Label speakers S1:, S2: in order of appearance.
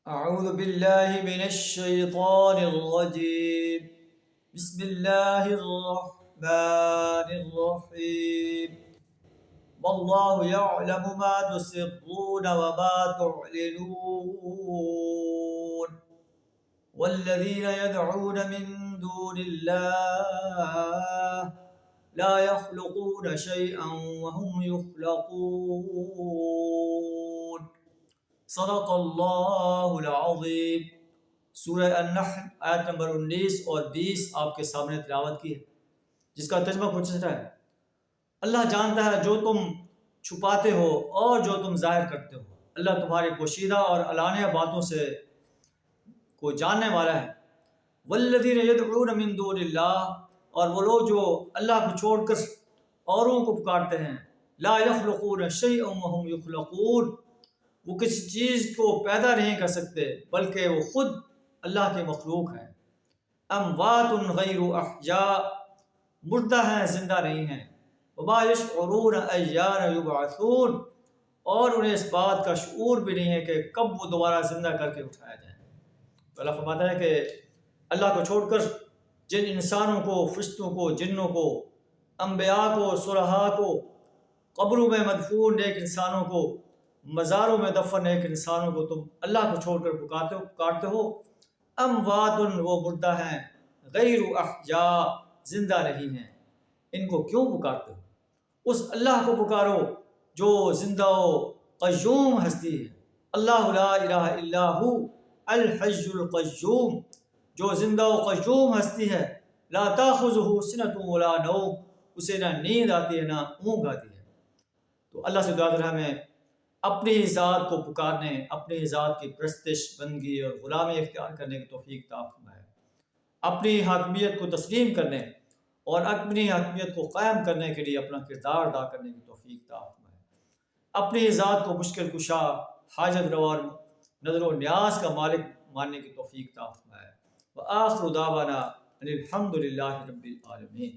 S1: أعوذ بالله من الشيطان الرجيم. بسم الله الرحمن الرحيم. والله يعلم ما تسرون وما تعلنون والذين يدعون من دون الله لا يخلقون شيئا وهم يخلقون. صدق اللہ العظیم. سورہ النحل آیت نمبر 19 اور 20 آپ کے سامنے تلاوت کی ہے، جس کا ترجمہ کچھ ہے: اللہ جانتا ہے جو تم چھپاتے ہو اور جو تم ظاہر کرتے ہو. اللہ تمہاری پوشیدہ اور علانیہ باتوں سے کو جاننے والا ہے. والذین یدعون من دون اللہ، اور وہ لوگ جو اللہ کو چھوڑ کر اوروں کو پکارتے ہیں، لا یخلقون شیئا وهم یخلقون، وہ کسی چیز کو پیدا نہیں کر سکتے بلکہ وہ خود اللہ کے مخلوق ہیں. اموات غیر احیاء، مردہ ہیں زندہ نہیں ہیں. وما یشعرون ایان یبعثون، اور انہیں اس بات کا شعور بھی نہیں ہے کہ کب وہ دوبارہ زندہ کر کے اٹھایا جائے. تو اللہ فرماتا ہے کہ اللہ کو چھوڑ کر جن انسانوں کو، فرشتوں کو، جنوں کو، انبیاء کو، صلحاء کو، قبروں میں مدفون نیک انسانوں کو، مزاروں میں دفن ایک انسانوں کو تم اللہ کو چھوڑ کر پکارتے ہو. اموات، وہ مردہ ہیں، غیر احیاء، زندہ نہیں ہیں. ان کو کیوں پکارتے ہو؟ اس اللہ کو پکارو جو زندہ و قیوم ہستی ہے. اللہ لا الہ الا ہو الحی القیوم، جو زندہ و قیوم ہستی ہے. لا تاخذہ سنۃ ولا نوم، اسے نہ نیند آتی ہے نہ اونگ آتی ہے. تو اللہ سے دعا کر ہمیں اپنی ذات کو پکارنے، اپنی ذات کی پرستش، بندگی اور غلامی اختیار کرنے کی توفیق عطا فرمائے. اپنی حاکمیت کو تسلیم کرنے اور اپنی حاکمیت کو قائم کرنے کے لیے اپنا کردار ادا کرنے کی توفیق عطا فرمائے. اپنی ذات کو مشکل کشا، حاجت روا، نظر و نیاز کا مالک ماننے کی توفیق عطا فرمائے. وآخر دعوانا ان الحمد للہ رب العالمین.